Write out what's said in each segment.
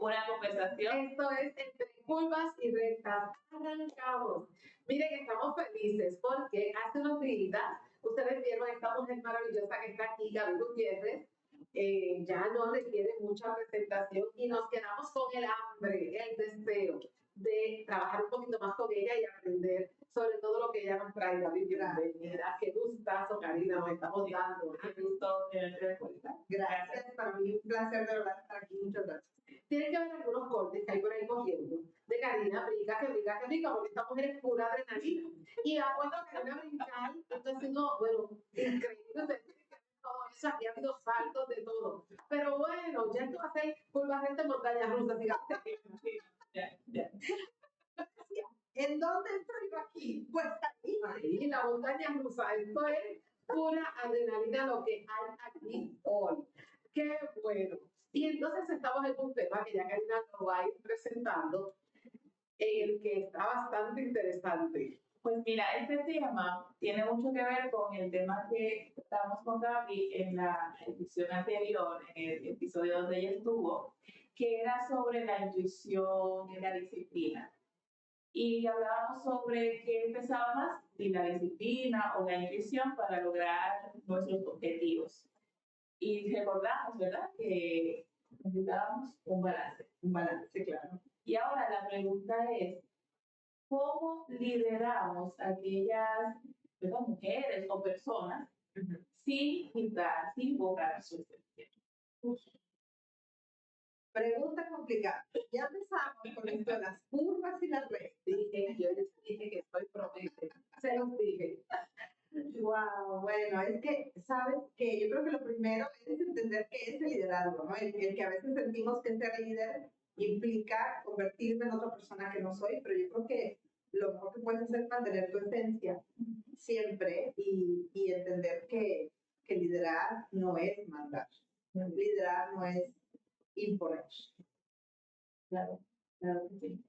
una conversación. Esto es Entre Curvas y Rectas. Arrancamos. Miren, estamos felices porque hace unos días ustedes vieron a esta mujer maravillosa que está aquí, Gaby Gutiérrez. Ya no requiere mucha presentación y nos quedamos con el hambre, el deseo de trabajar un poquito más con ella y aprender sobre todo lo que ella nos trae. Gaby, bienvenida. Qué gustazo, Karina, nos estamos dando. Qué gusto tenerte de vuelta. Gracias, para mí un placer de verdad estar aquí. Muchas gracias. Tienen que ver algunos cortes que hay por ahí cogiendo de Karina, brinca, porque esta mujer es pura adrenalina. Y ha puesto a Karina a brincar, entonces no, bueno, increíble. Todo eso, aquí ha habido saltos de todo. Pero bueno, ya esto va a ser curvas de montañas rusas, digamos. Ya. ¿En dónde estoy yo aquí? Pues Ahí, la montaña rusa, esto es pura adrenalina lo que hay aquí hoy. Qué bueno. Y entonces estamos en un tema que ya Karina nos va a ir presentando, en el que está bastante interesante. Pues mira, este tema tiene mucho que ver con el tema que estábamos con Gaby en la edición anterior, en el episodio donde ella estuvo, que era sobre la intuición y la disciplina. Y hablábamos sobre qué pesaba más, si la disciplina o la intuición para lograr nuestros objetivos. Y recordamos, ¿verdad?, que necesitábamos un balance. un balance, claro. Y ahora la pregunta es, ¿cómo lideramos a aquellas, ¿verdad?, mujeres o personas sin quitar, sin borrar su esencia? Pregunta complicada. Ya empezamos con esto de las curvas y las rectas. Yo les dije que estoy promete. Se los dije. Wow, bueno, es que, ¿sabes qué? Yo creo que lo primero es entender qué es el liderazgo, ¿no? El que a veces sentimos que ser líder implica convertirme en otra persona que no soy, pero yo creo que lo mejor que puedes hacer es mantener tu esencia siempre y entender que liderar no es mandar. Liderar no es imponer. Claro, claro que sí.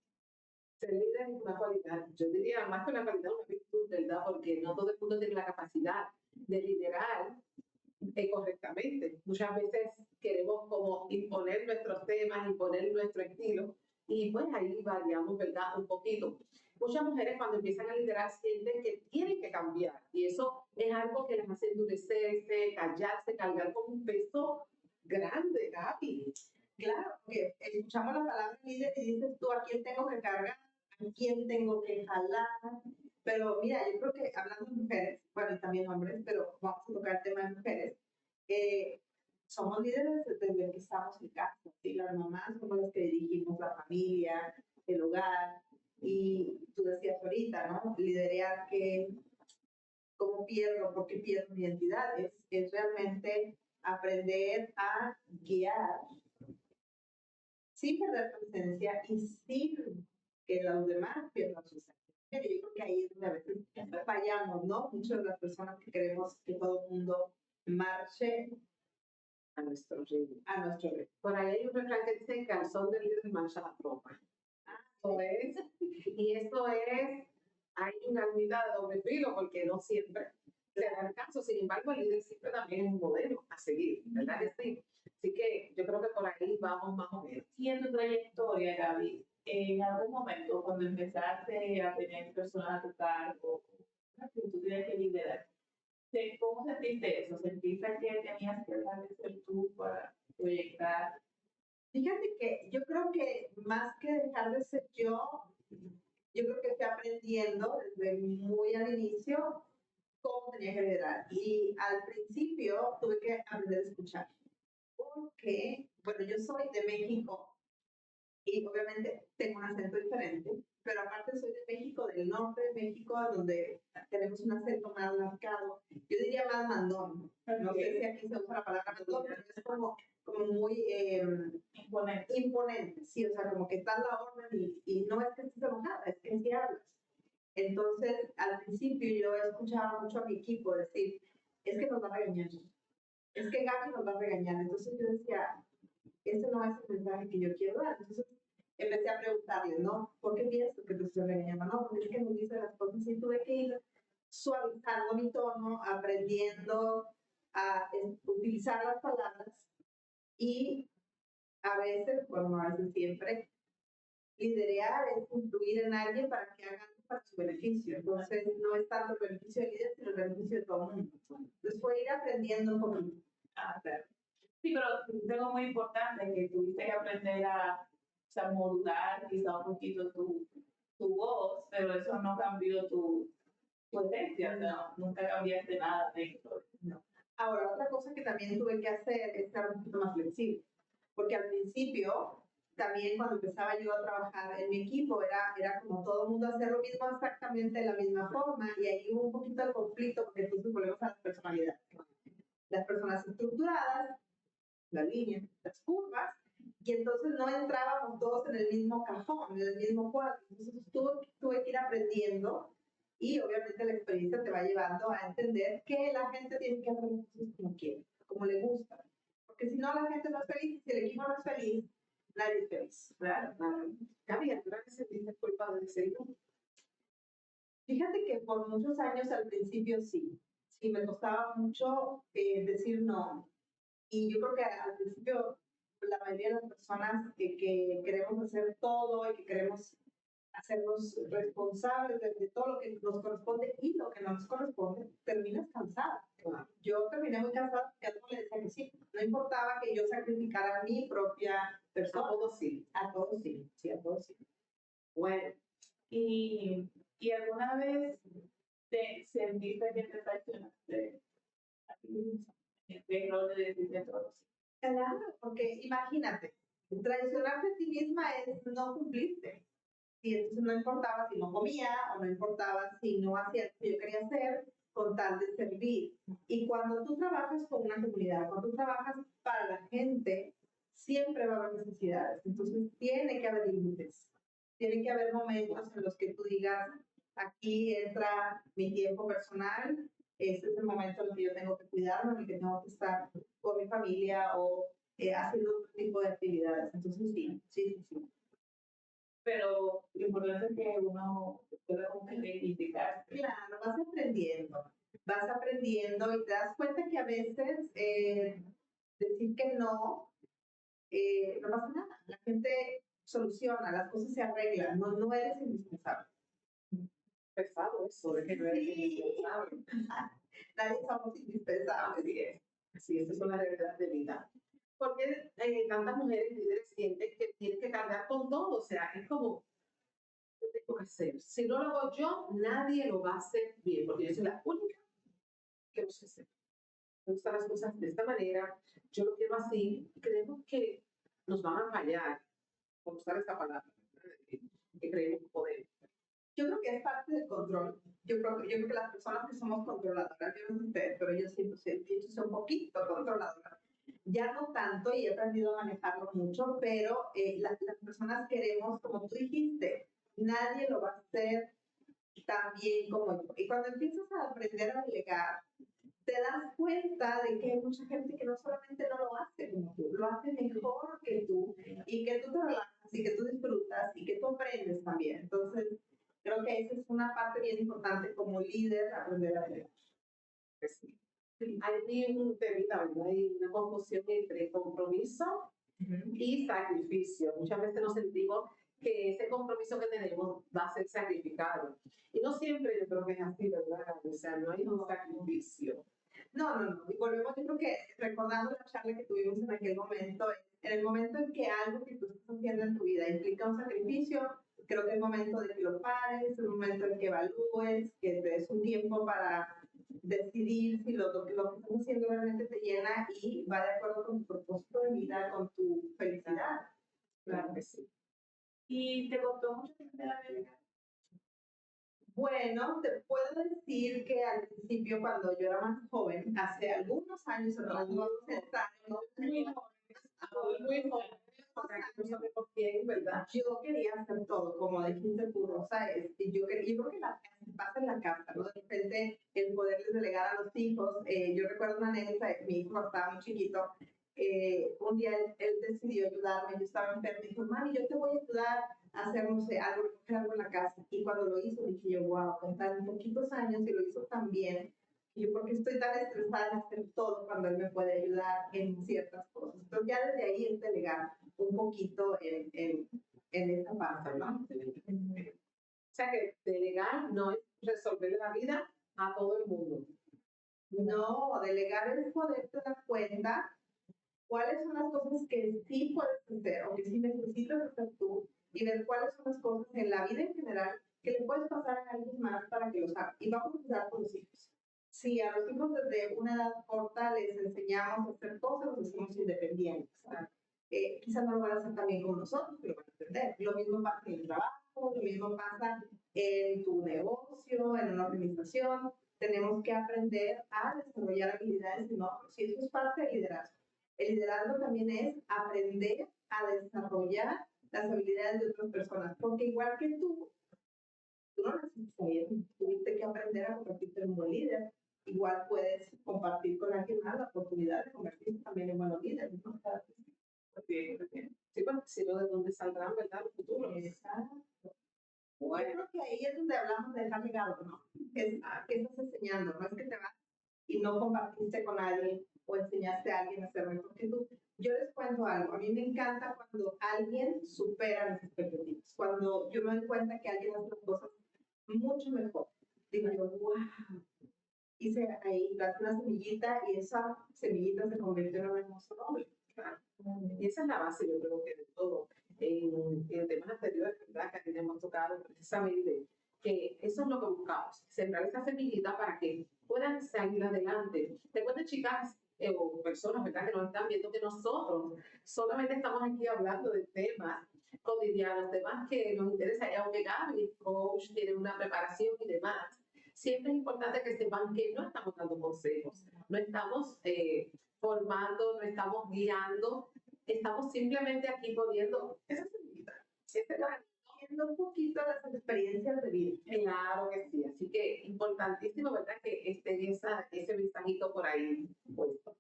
Ser líder es una cualidad, yo diría más que una cualidad, una virtud, ¿verdad? Porque no todo el mundo tiene la capacidad de liderar correctamente. Muchas veces queremos como imponer nuestros temas, imponer nuestro estilo, y pues ahí variamos, ¿verdad? Un poquito. Muchas mujeres cuando empiezan a liderar sienten que tienen que cambiar, y eso es algo que les hace endurecerse, callarse, cargar con un peso grande, Gaby. Claro, porque escuchamos la palabra líder y dices tú a quién tengo que cargar, a quién tengo que jalar. Pero mira, yo creo que hablando de mujeres, bueno, y también hombres, pero vamos a tocar el tema de mujeres, somos líderes desde que estamos en casa, ¿sí? Las mamás somos las que dirigimos la familia, el hogar, y tú decías ahorita, ¿no? Liderar que, ¿cómo pierdo? ¿Por qué pierdo mi identidad? Es realmente aprender a guiar sin perder tu esencia y sin que los demás pierdan su esencia. Yo creo que ahí es donde a veces fallamos, ¿no? Muchas de las personas que queremos que todo el mundo marche A nuestro ritmo. a nuestro ritmo. Por ahí hay un refrán que dice: calzón de líder mancha la ropa. Eso es, y eso es, hay una unidad de doble filo porque no siempre se da el caso. Sin embargo, el líder siempre también es un modelo a seguir, ¿verdad que sí? Así que yo creo que por ahí vamos más o menos. Y en tu trayectoria, Gaby, en algún momento cuando empezaste a tener personas a tu cargo, que tú tienes que liderar, ¿cómo sentiste eso? ¿Sentiste que tenías que dejar de ser tú para proyectar? Fíjate que yo creo que más que dejar de ser yo creo que estoy aprendiendo desde muy al inicio cómo tenía que liderar. Y al principio tuve que aprender a escuchar. Porque, bueno, yo soy de México y obviamente tengo un acento diferente, pero aparte soy de México, del norte de México, donde tenemos un acento más marcado. Yo diría más mandón. No sé si aquí se usa la palabra mandón, pero es como muy imponente. Sí, o sea, como que está la orden y no es que estés enojada, es que sí hablas. Entonces, al principio yo escuchaba mucho a mi equipo decir, es que nos va a regañar, es que Gaby nos va a regañar. Entonces yo decía, ese no es el mensaje que yo quiero dar. Entonces empecé a preguntarle, ¿no? ¿Por qué piensas que te estoy regañando? No, porque es que nos dice las cosas y tuve que ir suavizando mi tono, aprendiendo a utilizar las palabras y a veces, bueno, no a veces siempre, liderar es influir en alguien para que hagan para su beneficio. Entonces, no es tanto el beneficio del líder, sino el beneficio de todo el mundo. Entonces, fue ir aprendiendo un poquito. Claro. Sí, pero es algo muy importante que tuviste que aprender a, o sea, modular quizá un poquito tu voz, pero eso no cambió tu esencia, o sea, nunca cambiaste nada dentro. No. Ahora, otra cosa que también tuve que hacer es estar un poquito más flexible, porque al principio, también cuando empezaba yo a trabajar en mi equipo, era como todo el mundo hacer lo mismo exactamente de la misma forma, y ahí hubo un poquito de conflicto, porque entonces volvemos a las personalidades. Las personas estructuradas, la línea, las curvas, y entonces no entrábamos todos en el mismo cajón, en el mismo cuadro. Entonces tuve que ir aprendiendo y obviamente la experiencia te va llevando a entender que la gente tiene que hacer las cosas como quiere, como le gusta. Porque si no, la gente no es feliz, si el equipo no es feliz, nadie es feliz. Claro, claro. Gaby, ¿a qué hora te sentiste culpable de ser tú? Fíjate que por muchos años al principio sí me costaba mucho decir no. Y yo creo que al principio la mayoría de las personas que queremos hacer todo y que queremos hacernos responsables de todo lo que nos corresponde y lo que no nos corresponde, terminas cansada. Claro. Yo terminé muy cansada porque a todo le decía que sí. No importaba que yo sacrificara mi propia persona. A todos sí. A todos sí, sí, a todos sí. Bueno, Y alguna vez te sentiste que te traicionaste a ti misma, en este rol de decirte todo. Claro, porque imagínate, traicionarte a ti misma es no cumplirte. Y entonces no importaba si no comía o no importaba si no hacía lo que yo quería hacer con tal de servir. Y cuando tú trabajas con una comunidad, cuando tú trabajas para la gente, siempre va a haber necesidades. Entonces tiene que haber límites. Tiene que haber momentos en los que tú digas, aquí entra mi tiempo personal, este es el momento en el que yo tengo que cuidarme, en el que tengo que estar con mi familia o haciendo otro tipo de actividades. Entonces sí. Pero lo importante es que uno pueda como que reivindicarse. Claro, vas aprendiendo y te das cuenta que a veces decir que no, no pasa nada. La gente soluciona, las cosas se arreglan, no eres indispensable. pesado eso, de que no eres indispensable. Nadie somos indispensables. Así es, esa es una realidad de vida. Porque tantas mujeres líderes sienten que tienen que cargar con todo, o sea, es como, ¿qué tengo que hacer? Si no lo hago yo, nadie lo va a hacer bien, porque yo soy la única que lo sé hacer. Me gustan las cosas de esta manera, yo lo quiero así, y creemos que nos van a fallar, por usar esta palabra, que creemos que podemos. Yo creo que es parte del control. Yo creo que las personas que somos controladoras, yo no sé ustedes, pero yo siempre soy un poquito controladora. Ya no tanto y he aprendido a manejarlo mucho, pero las personas queremos, como tú dijiste, nadie lo va a hacer tan bien como yo. Y cuando empiezas a aprender a delegar, te das cuenta de que hay mucha gente que no solamente no lo hace como tú, lo hace mejor que tú y que tú te relajas y que tú disfrutas y que tú aprendes también. Entonces, creo que esa es una parte bien importante como líder, aprender a delegar. Sí. Hay un temita, ¿verdad? Hay una confusión entre compromiso y sacrificio. Muchas veces nos sentimos que ese compromiso que tenemos va a ser sacrificado. Y no siempre yo creo que es así, ¿verdad? O sea, no hay un sacrificio. No. Y volvemos, yo creo que recordando la charla que tuvimos en aquel momento, en el momento en que algo que tú estás haciendo en tu vida implica un sacrificio, creo que es momento de que lo pares, es el momento en que evalúes, que te des un tiempo para decidir si lo que estás haciendo realmente te llena y va de acuerdo con tu propósito de vida, con tu felicidad. Claro que sí. ¿Y te costó mucho aprender a delegar? Bueno, te puedo decir que al principio, cuando yo era más joven, hace algunos años, atrás, no vamos a estar Muy joven. O sea, que no sabemos quién, ¿verdad? yo quería hacer todo, como dijiste tú, Rosa, yo creo que pasa en la casa, ¿no? De repente, el poderles delegar a los hijos. Yo recuerdo una anécdota de que mi hijo estaba muy chiquito. Un día él decidió ayudarme, yo estaba enferma, y dijo, mami, yo te voy a ayudar a hacer, no sé, algo, recoger algo en la casa. Y cuando lo hizo, dije yo, wow, con tan poquitos años y lo hizo tan bien, yo por qué estoy tan estresada en hacer todo cuando él me puede ayudar en ciertas cosas. Entonces ya desde ahí es delegar un poquito en esa parte, ¿no? O sea que delegar no es resolver la vida a todo el mundo. No, delegar es poderte dar cuenta cuáles son las cosas que sí puedes hacer o que sí necesitas hacer tú y ver cuáles son las cosas en la vida en general que le puedes pasar a alguien más para que los haga. Y vamos a empezar con los hijos. Si a los hijos desde una edad corta les enseñamos a hacer cosas, los hacemos independientes. Quizás no lo van a hacer también con nosotros, pero van a aprender. Lo mismo pasa en el trabajo, lo mismo pasa en tu negocio, en una organización. Tenemos que aprender a desarrollar habilidades en otros. Y eso es parte del liderazgo. El liderazgo también es aprender a desarrollar las habilidades de otras personas, porque igual que tú no naciste sabiendo, tuviste que aprender a convertirte en un buen líder. Igual puedes compartir con alguien más la oportunidad de convertirte también en buenos líderes, ¿no? Sí, bueno, si no, ¿de dónde saldrán, verdad, el futuro? Exacto. Bueno, yo creo que ahí es donde hablamos de dejar legado, ¿no? ¿Qué estás enseñando? No es que te vas y no compartiste con alguien o enseñaste a alguien a ser mejor que tú. Yo les cuento algo, a mí me encanta cuando alguien supera mis expectativas, cuando yo me doy cuenta que alguien hace las cosas mucho mejor. Digo yo, wow, hice ahí, planté una semillita y esa semillita se convirtió en un hermoso hombre. Claro. Y esa es la base, yo creo que de todo. En temas anteriores, ¿verdad? Que aquí hemos tocado precisamente que eso es lo que buscamos, sembrar esa semillita para que puedan salir adelante. Recuerden, chicas o personas, ¿verdad? Que nos están viendo que nosotros solamente estamos aquí hablando de temas cotidianos, temas que nos interesan, y aunque Gaby, coach, tiene una preparación y demás, siempre es importante que sepan que no estamos dando consejos, no estamos formando, no estamos guiando, estamos simplemente aquí poniendo esa semillita. Viendo un poquito las experiencias de vida. Claro que sí, así que importantísimo, ¿verdad? Que esté ese mensajito por ahí puesto.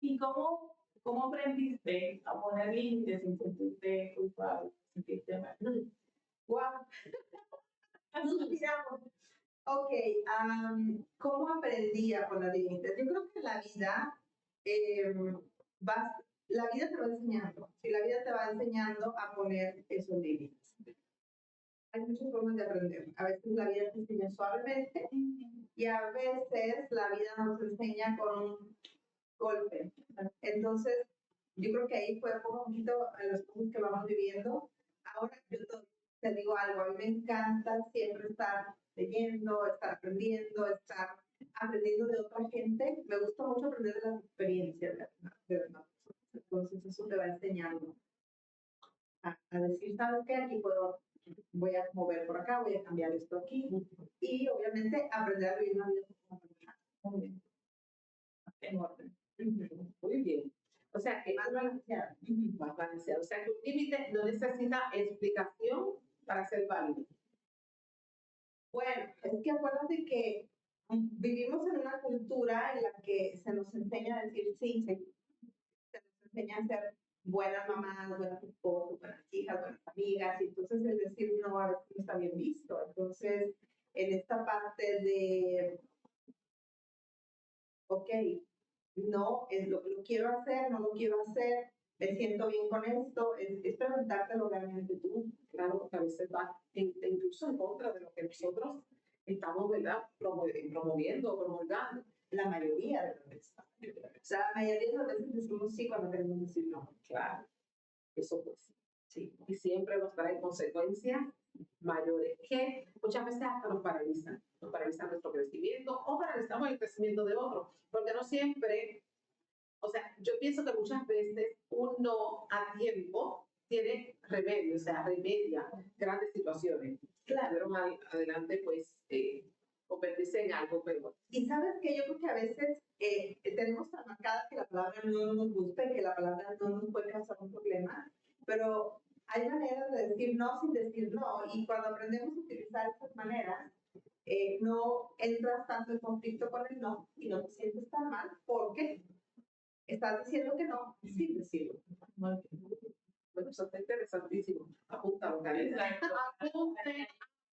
¿Y cómo aprendiste a poner límites sin sentirte culpable, sentirte mal? Wow. Suspiramos. Ok, ¿cómo aprendí a poner límites? Yo creo que la vida, la vida te va enseñando, y la vida te va enseñando a poner esos límites. Hay muchas formas de aprender. A veces la vida te enseña suavemente y a veces la vida nos enseña con un golpe. Entonces, yo creo que ahí fue poco a poquito a las cosas que vamos viviendo. Ahora yo te digo algo, a mí me encanta siempre estar leyendo, estar aprendiendo, estar aprendiendo de otra gente. Me gusta mucho aprender de las experiencias de verdad. Entonces eso te va enseñando a decir, ¿sabes qué? Aquí voy a mover por acá, voy a cambiar esto aquí. Y obviamente aprender a vivir una vida Muy bien. En orden. Muy bien. O sea, que más balanceada. más balanceado. O sea, que un límite no necesita explicación para ser válido. Bueno, es que acuérdate que vivimos en una cultura en la que se nos enseña a decir sí, se nos enseña a ser buenas mamás, buenas esposas, buenas hijas, buenas amigas, y entonces el decir no a veces no está bien visto. Entonces, en esta parte de, ok, no, es lo quiero hacer, no lo quiero hacer, me siento bien con esto, es preguntártelo realmente tú. Claro, porque a veces va incluso en contra de lo que nosotros estamos, ¿verdad? Promoviendo, promulgando. La mayoría de las veces. O sea, la mayoría de las veces decimos sí cuando queremos decir no. Claro, eso pues sí. Y siempre nos trae consecuencias mayores que muchas veces hasta nos paralizan nuestro crecimiento o paralizamos el crecimiento de otros, porque no siempre, o sea, yo pienso que muchas veces un no a tiempo tiene remedio, o sea, remedia grandes situaciones. Claro. Pero más adelante, pues, convertirse en algo peor. Y sabes que yo creo que a veces tenemos tan marcada que la palabra no nos gusta y que la palabra no nos puede causar un problema, pero hay maneras de decir no sin decir no, y cuando aprendemos a utilizar esas maneras, no entras tanto en conflicto con el no y no te sientes tan mal porque estás diciendo que no sin decirlo. Bueno, eso está interesantísimo. Apúntalo, Karen. Exacto. Apunte,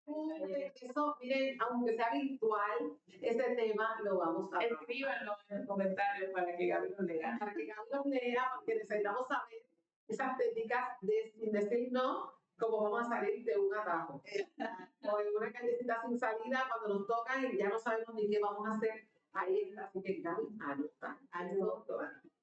Eso, miren, aunque sea virtual, ese tema lo vamos a ver. Escríbanlo en los comentarios para que Gaby lo lea. Para que Gaby nos lea, porque necesitamos saber esas técnicas de sin decir no, cómo vamos a salir de un atajo. O en una callecita sin salida, cuando nos tocan y ya no sabemos ni qué vamos a hacer. Ahí está, así que Gaby, anota.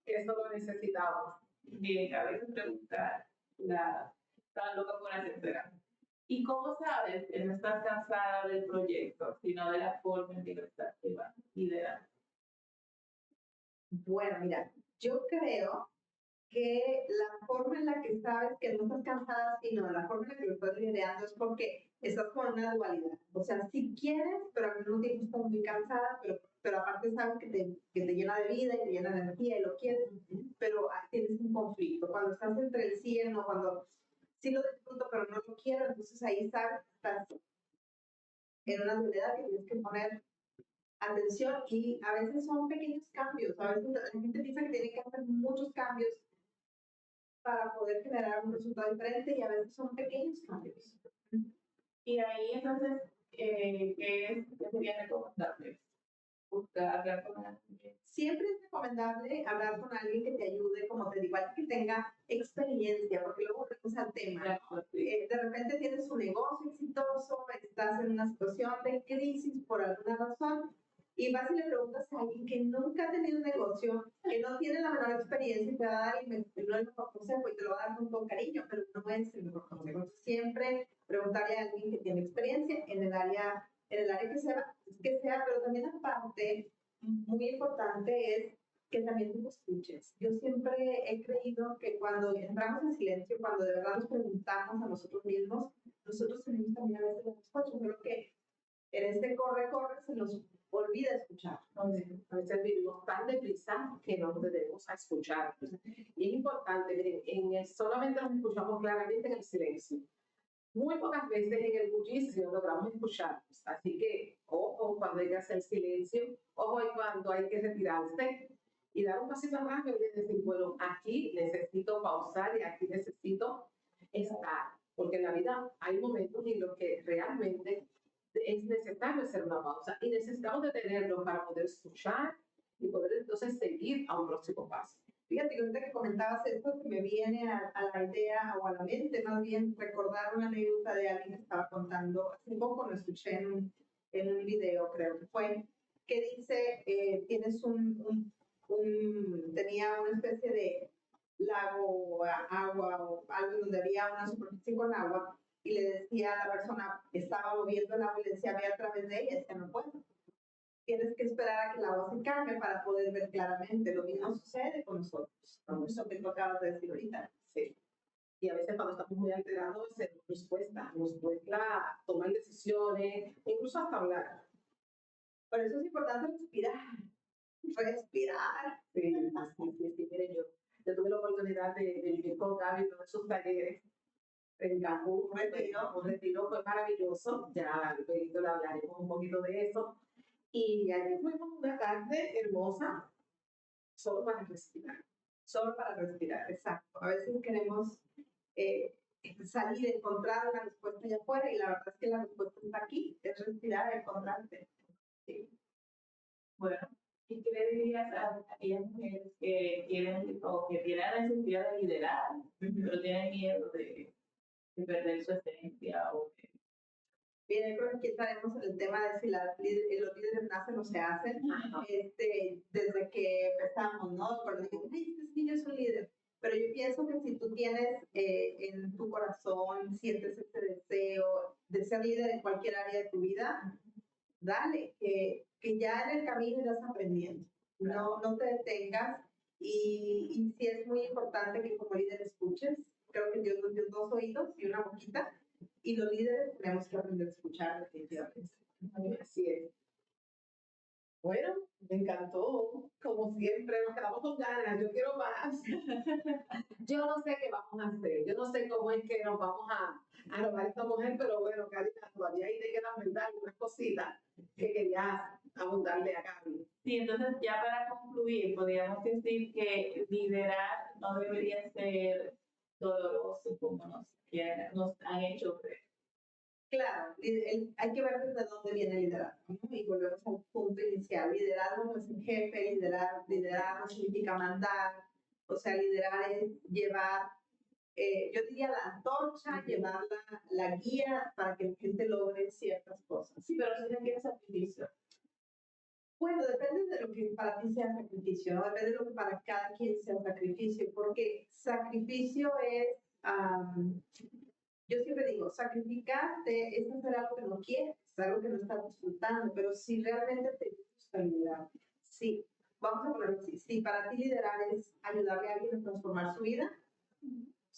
Eso lo necesitamos. Bien, Gaby se pregunta, está loca por hacer terapia. ¿Y cómo sabes que no estás cansada del proyecto, sino de la forma en que lo estás llevando, liderando? Bueno, mira, yo creo que la forma en la que sabes que no estás cansada, sino la forma en la que lo estás liderando es porque estás con una dualidad. O sea, si quieres, pero al mismo tiempo estás muy cansada, pero aparte sabes que te llena de vida y te llena de energía y lo quieres, pero tienes un conflicto. Cuando estás entre el sí y el no, cuando sí lo disfruto, pero no lo quiero, entonces ahí sabes que estás en una dualidad que tienes que poner atención y a veces son pequeños cambios. A veces la gente piensa que tiene que hacer muchos cambios para poder generar un resultado diferente y a veces son pequeños cambios. Y ahí entonces, ¿qué sería recomendable? Buscar hablar con alguien. Siempre es recomendable hablar con alguien que te ayude, como te digo, alguien que tenga experiencia, porque luego volvemos al tema. De repente tienes un negocio exitoso, estás en una situación de crisis por alguna razón, y vas y le preguntas a alguien que nunca ha tenido un negocio, que no tiene la menor experiencia y te va a dar el mejor consejo y te lo va a dar con todo cariño, pero no es el mejor consejo. Entonces, siempre preguntarle a alguien que tiene experiencia en el área que sea, pero también aparte, muy importante es que también tú escuches. Yo siempre he creído que cuando entramos en silencio, cuando de verdad nos preguntamos a nosotros mismos, nosotros tenemos también a veces la respuesta, solo que en este corre se nos olvida escuchar. A veces vivimos tan deprisa que no nos debemos a escuchar. Y es importante, miren, solamente nos escuchamos claramente en el silencio. Muy pocas veces en el bullicio logramos escucharnos. Así que, ojo cuando hay que hacer silencio, ojo cuando hay que retirarse y dar un pasito atrás y decir, bueno, aquí necesito pausar y aquí necesito estar. Porque en la vida hay momentos en los que realmente es necesario hacer una pausa y necesitamos detenerlo para poder escuchar y poder entonces seguir a un próximo paso. Fíjate que ahorita que comentabas esto, que me viene a la idea o a la mente, más bien recordar una anécdota de alguien que estaba contando, hace poco lo escuché en un video, creo que fue, que dice, tenía una especie de lago, agua o algo donde había una superficie con agua y le decía a la persona, estaba moviendo el agua y le decía, ve a través de ella, y decía, no puedo. Tienes que esperar a que el agua se calme para poder ver claramente. Lo mismo sucede con nosotros, como eso que tú acabas de decir ahorita. Sí. Y a veces cuando estamos muy alterados nos cuesta tomar decisiones, incluso hasta hablar. Por eso es importante respirar. Respirar. Sí, miren, yo tuve la oportunidad de vivir con Gaby en todos esos talleres en Cancún, un retiro fue maravilloso, ya luego le hablaremos un poquito de eso. Y allí fuimos una tarde hermosa, solo para respirar. Solo para respirar, exacto. A veces queremos salir, encontrar una respuesta allá afuera y la verdad es que la respuesta está aquí, es respirar, encontrarte. Sí. Bueno, ¿y qué le dirías a aquellas mujeres que tienen la necesidad de liderar, pero tienen miedo de perder su esencia o de... Bien, yo creo que aquí estaremos en el tema de si los líderes nacen o se hacen. Desde que empezamos, ¿no? Cuando dijimos, este niño es un líder. Pero yo pienso que si tú tienes en tu corazón, sientes ese deseo de ser líder en cualquier área de tu vida, dale, que ya en el camino irás aprendiendo. No te detengas y sí es muy importante que como líder escuches. Creo que Dios nos dio 2 oídos y una boquita. Y los líderes tenemos que aprender a escuchar definitivamente. Así es. Bueno, me encantó. Como siempre, nos quedamos con ganas. Yo quiero más. Yo no sé qué vamos a hacer. Yo no sé cómo es que nos vamos a robar esta mujer, pero bueno, Karina, todavía ahí te quedan, ¿verdad? Algunas cositas que querías abundarle a Gaby. Sí, entonces ya para concluir, podríamos decir que liderar no debería ser doloroso como nos han hecho creer. Claro, hay que ver desde dónde viene el liderazgo, ¿no? Y volvemos al punto inicial. Liderazgo no es un jefe, liderar no significa mandar, o sea, liderar es llevar, yo diría la antorcha, llevar la guía para que la gente logre ciertas cosas. Sí, pero sí requiere sacrificio. Bueno, depende de lo que para ti sea sacrificio, ¿no? Depende de lo que para cada quien sea sacrificio, porque sacrificio es, yo siempre digo, sacrificarte es hacer algo que no quieres, algo que no estás disfrutando, pero si realmente te gusta liderar, sí, vamos a ponerlo así, si para ti liderar es ayudarle a alguien a transformar su vida,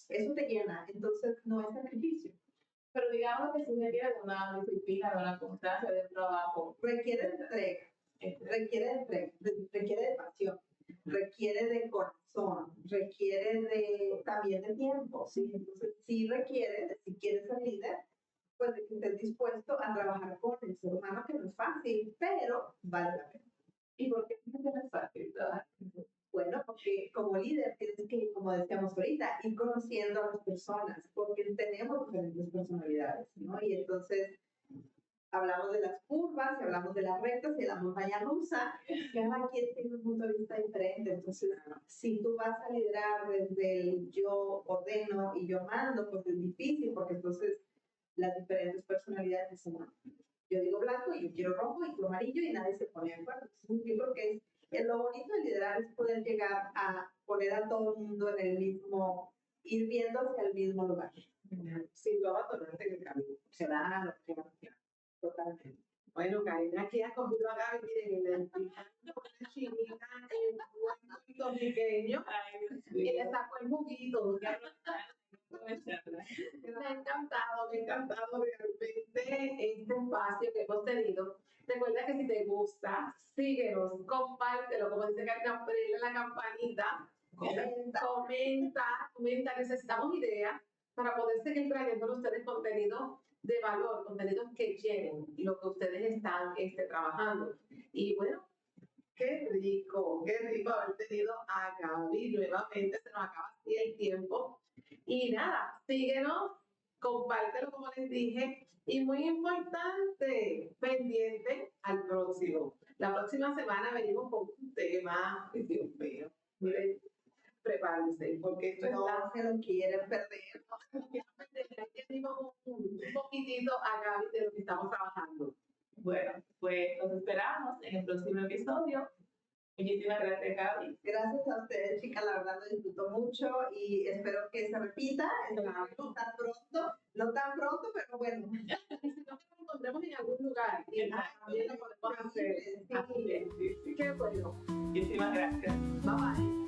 eso te llena, entonces no es sacrificio. Pero digamos que sí requiere de una disciplina, de una constancia, de un trabajo. Requiere de entrega, requiere de pasión, requiere de corazón, requiere también de tiempo, ¿sí? Entonces, sí requiere, si quieres ser líder, pues de que estés dispuesto a trabajar con el ser humano, que no es fácil, pero vale la pena. ¿Y por qué no es fácil trabajar? Bueno, porque como líder tienes que, como decíamos ahorita, ir conociendo a las personas, porque tenemos diferentes personalidades, ¿no? Y entonces hablamos de las curvas, y hablamos de las rectas y de la montaña rusa, cada quien tiene un punto de vista diferente. Entonces, si tú vas a liderar desde el yo ordeno y yo mando, pues es difícil, porque entonces las diferentes personalidades se van. Yo digo blanco y yo quiero rojo y tú amarillo y nadie se pone de acuerdo. Entonces, yo creo que lo bonito de liderar es poder llegar a poner a todo el mundo en el mismo, ir viendo hacia el mismo lugar. Sin tú abandonarte en el camino. Claro. Totalmente. Bueno, Karina, aquí has cogido a Gaby, miren, en el picando una chinita en buen puertorriqueño y le sacó el juguito. Me ha encantado realmente este espacio que hemos tenido. Recuerda que si te gusta, síguenos, compártelo, como dice Karina, ponle la campanita, comenta, necesitamos ideas para poder seguir trayendo a ustedes contenido de valor, contenidos que llenen lo que ustedes están trabajando. Y bueno, qué rico haber tenido a Gaby nuevamente, se nos acaba así el tiempo. Y nada, síguenos, compártelo como les dije, y muy importante, pendiente al próximo. La próxima semana venimos con un tema, ay Dios mío, miren, prepárense, porque esto No está... se lo quieren perder. Ya dimos un poquitito a Gaby de lo que estamos trabajando. Bueno, pues los esperamos en el próximo episodio. Muchísimas gracias, Gaby. Gracias a ustedes, chicas, la verdad lo disfruto mucho y espero que se repita. Claro. No tan pronto, pero bueno. Y si no, nos encontremos en algún lugar y también lo podemos hacer. Sí. Qué bueno. Muchísimas gracias. Bye bye.